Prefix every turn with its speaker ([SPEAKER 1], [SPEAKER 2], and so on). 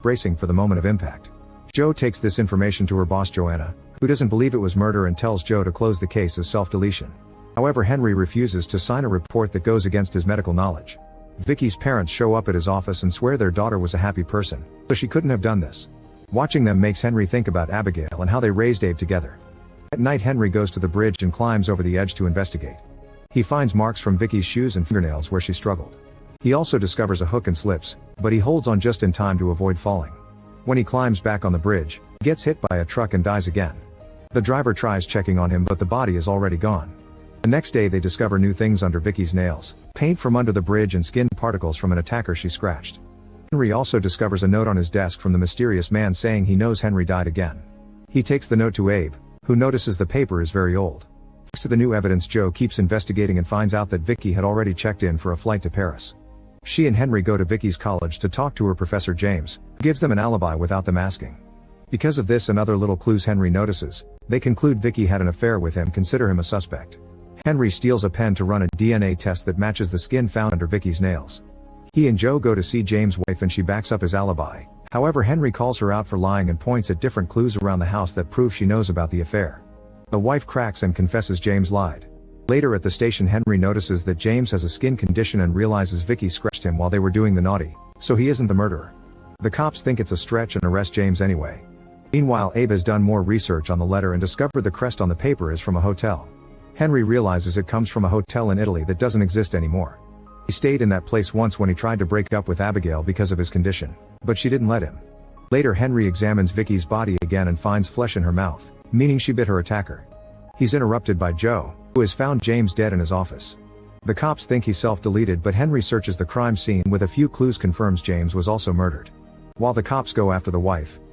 [SPEAKER 1] bracing for the moment of impact. Joe takes this information to her boss Joanna, who doesn't believe it was murder and tells Joe to close the case as self-deletion. However, Henry refuses to sign a report that goes against his medical knowledge. Vicky's parents show up at his office and swear their daughter was a happy person, so she couldn't have done this. Watching them makes Henry think about Abigail and how they raised Abe together. At night, Henry goes to the bridge and climbs over the edge to investigate. He finds marks from Vicky's shoes and fingernails where she struggled. He also discovers a hook and slips, but he holds on just in time to avoid falling. When he climbs back on the bridge, he gets hit by a truck and dies again. The driver tries checking on him, but the body is already gone. The next day they discover new things under Vicky's nails, paint from under the bridge and skin particles from an attacker she scratched. Henry also discovers a note on his desk from the mysterious man saying he knows Henry died again. He takes the note to Abe, who notices the paper is very old. Thanks to the new evidence, Joe keeps investigating and finds out that Vicky had already checked in for a flight to Paris. She and Henry go to Vicky's college to talk to her professor James, who gives them an alibi without them asking. Because of this and other little clues Henry notices, they conclude Vicky had an affair with him, consider him a suspect. Henry steals a pen to run a DNA test that matches the skin found under Vicky's nails. He and Joe go to see James' wife and she backs up his alibi. However, Henry calls her out for lying and points at different clues around the house that prove she knows about the affair. The wife cracks and confesses James lied. Later at the station, Henry notices that James has a skin condition and realizes Vicky scratched him while they were doing the naughty, so he isn't the murderer. The cops think it's a stretch and arrest James anyway. Meanwhile, Abe has done more research on the letter and discovered the crest on the paper is from a hotel. Henry realizes it comes from a hotel in Italy that doesn't exist anymore. He stayed in that place once when he tried to break up with Abigail because of his condition, but she didn't let him. Later, Henry examines Vicky's body again and finds flesh in her mouth, meaning she bit her attacker. He's interrupted by Joe, who has found James dead in his office. The cops think he self-deleted, but Henry searches the crime scene with a few clues, confirms James was also murdered. While the cops go after the wife,